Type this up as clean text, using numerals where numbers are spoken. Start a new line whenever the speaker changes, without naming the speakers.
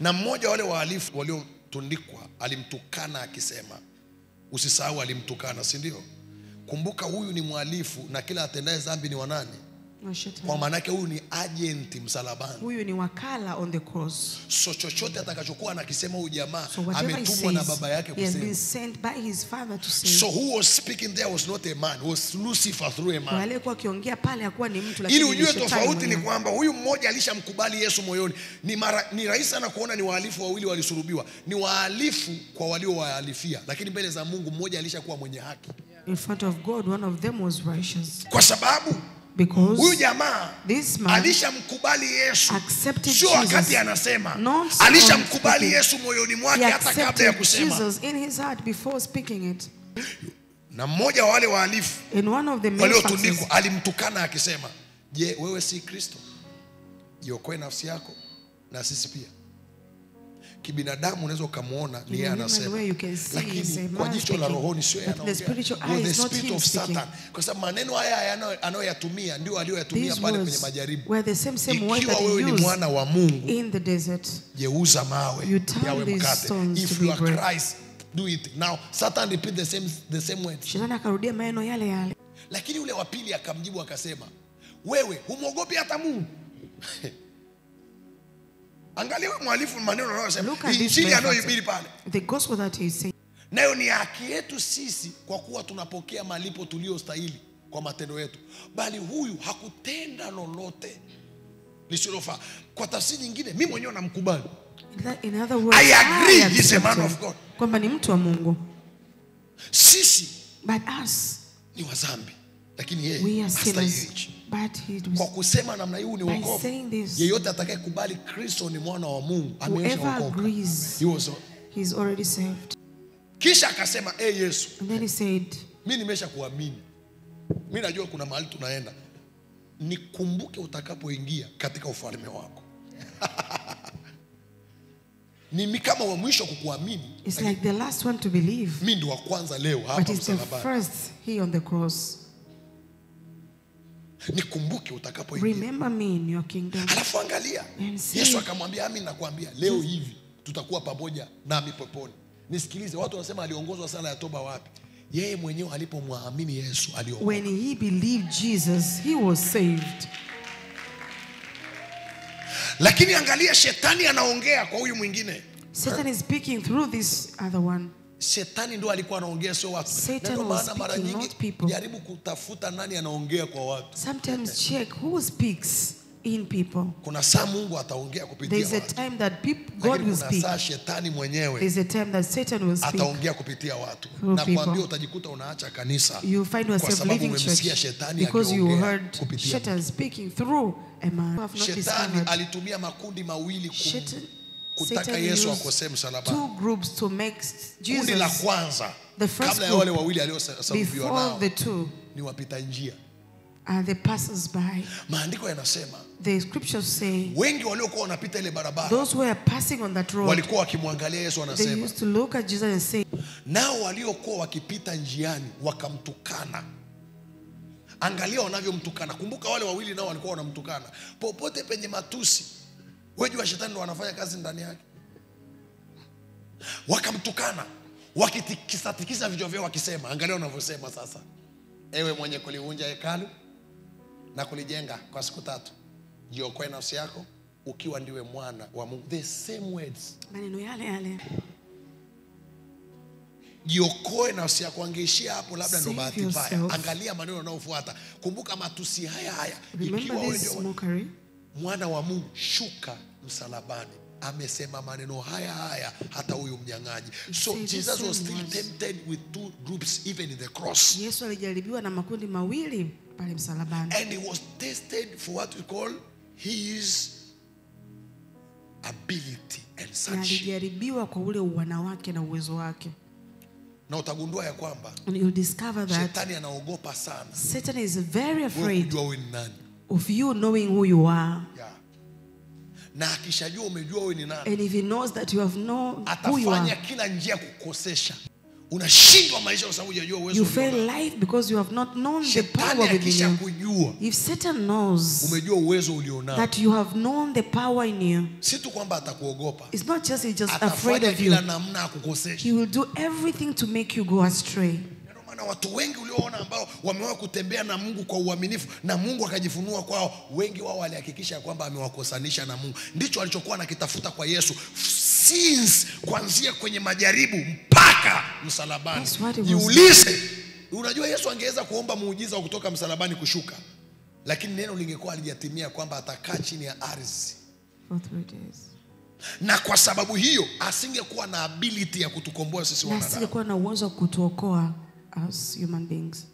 Na mmoja wale wahalifu waliotundikwa alimtukana akisema, usisahau alimtukana, si ndio? Kumbuka huyu ni mhalifu na kila atendaye dhambi ni wa nani? Kwa maana yake huyu ni agent msalabani.
Huyu ni wakala on the cross.
So chochote atakachokuwa anakisema huyu jamaa ametumwa na baba yake kusema.
He has been sent by his father to say.
So who was speaking there was not a man, was Lucifer through a man.
Wale kwa kiongea pale hakuwa ni mtu, lakini
ili ujue tofauti ni kwamba huyu mmoja alishamkubali Yesu moyoni. Ni rahisi sana kuona ni wahalifu wawili walisulubiwa. Ni wahalifu kwa walio wahalifia, lakini mbele za Mungu mmoja alishakuwa mwenye haki.
In front of God one of them was righteous.
Kwa sababu huyu jamaa alishamkubali Yesu. Sio wakati anasema, alishamkubali Yesu moyoni mwake hata kabla ya kusema.
Jesus in his heart before speaking it.
Na mmoja wa wale wahalifu waliotundikwa alimtukana akisema, je, wewe si Kristo? Jiokoe nafsi yako na sisi pia. Kibinadamu unaweza ukamuona ni yeye anasema, lakini kwa jicho la rohoni sio yeye anaongea. The spirit of Satan. Kwa sababu maneno haya anayoyatumia ndio aliyoyatumia pale kwenye majaribu. Ikiwa wewe ni mwana wa Mungu,
in the desert,
geuza mawe yawe mkate. If you are Christ, do it. Now Satan repeat the same words.
Shetani akarudia maneno yale yale.
Lakini yule wa pili akamjibu akasema, wewe humwogopi hata Mungu? Angalia mhalifu maneno anayosema, injili anayohubiri pale.
The gospel that he is saying.
Nayo ni haki yetu sisi kwa kuwa tunapokea malipo tuliyostahili kwa matendo yetu. Bali huyu hakutenda lolote lisilofaa. Kwa tafsiri nyingine, mimi mwenyewe namkubali.
In other words,
I agree he's a man of God.
Kwamba ni mtu wa Mungu.
Sisi,
but us,
ni wazambi. Lakini yeye hastahili. Kwa kusema namna hii ni wokovu. Yeyote atakayekubali Kristo ni mwana wa Mungu ameshaokoka.
He's already saved.
Kisha akasema, Yesu,
and then he said,
mimi nimeshakuamini. Mimi najua kuna mahali tunaenda. Nikumbuke utakapoingia katika ufalme wako. Ni kama wa mwisho kukuamini.
It's like the last one to believe.
Mimi ndo wa kwanza leo hapa msalabani.
But it's the first here on the cross.
Nikumbuke utakapoingia.
Remember me in your kingdom.
Alafu angalia, Yesu akamwambia, mimi nakwambia leo hivi tutakuwa pamoja nami peponi. Nisikilize, watu wanasema aliongozwa sala ya toba wapi? Yeye mwenyewe alipomwamini Yesu aliokoka.
When he believed Jesus, he was saved.
Lakini angalia, Shetani anaongea kwa huyu mwingine.
Satan is speaking through this other one.
Shetani ndo alikuwa anaongea, sio watu. Ndio maana mara nyingi jaribu kutafuta nani anaongea kwa watu.
Sometimes check who speaks in people.
Kuna saa Mungu ataongea kupitia watu.
There's a time that God will speak.
Kuna saa Shetani mwenyewe.
There's a time that Satan will speak.
Ataongea kupitia watu. Na kuambia utajikuta unaacha kanisa.
You find yourself leaving church because you heard Satan speaking through a man.
Shetani alitumia makundi mawili kutaka Yesu akose msalabani.
Two groups to make Jesus.
Kundi la kwanza, kabla ya wale wawili aliosulubiwa nao, ni wapita njia.
The passers by.
Maandiko yanasema,
the scriptures say,
wengi waliokuwa wanapita ile barabara,
those who were passing on that road,
walikuwa wakimwangalia Yesu, anasema,
they used to look at Jesus and say,
nao waliokuwa wakipita njiani wakamtukana. Angalia wanavyomtukana. Kumbuka wale wawili nao walikuwa wanamtukana. Popote penye matusi, wewe jua Shetani ndo anafanya kazi ndani yake. Wakamtukana, wakitikisa vichwa vyao wakisema, angalia wanavyosema sasa, ewe mwenye kulivunja hekalu na kulijenga kwa siku 3, jiokoe nafsi yako ukiwa ndiwe mwana wa Mungu. The same words.
Maneno yale yale.
Jiokoe nafsi yako, angeishia hapo labda ndo bahati mbaya. Angalia maneno yanayofuata. Kumbuka matusi haya. Ikiwa wewe ndio mwana wa Mungu, shuka msalabani. Amesema maneno haya hata huyu mnyang'aji. So Jesus was still tempted with 2 groups even in the cross.
Yesu alijaribiwa na makundi mawili pale msalabani.
And he was tested for what we call his ability and such.
Alijaribiwa kwa ule uwana wake na uwezo wake.
Na utagundua ya kwamba
you'll discover that
Shetani anaogopa sana.
Satan is very afraid
nani,
of you knowing who you are.
Yeah. Na akishajua umejua wewe ni nani,
and if he knows that you have known who you are,
atafanya kila njia kukosesha. unashindwa maisha kwa sababu hujajua uwezo.
You fail life because you have not known the power within you. If Satan knows
umejua uwezo ulionao,
that you have known the power in you,
si tu kwamba atakuogopa,
it's not just he's just afraid of you. He will do everything to make you go astray.
Na watu wengi ulioona ambao wamewahi kutembea na Mungu kwa uaminifu na Mungu akajifunua kwao, wengi wao walihakikisha kwamba amewakosanisha na Mungu. Ndicho alichokuwa anakitafuta kwa Yesu since kuanzia kwenye majaribu mpaka msalabani. Jiulize, unajua Yesu angeweza kuomba muujiza wa kutoka msalabani kushuka, lakini neno lingekuwa halijatimia kwamba atakaa chini ya ardhi
for 3 days.
Na kwa sababu hiyo asingekuwa na ability ya kutukomboa sisi wanadamu.
Asingekuwa na uwezo wa kutuokoa as human beings.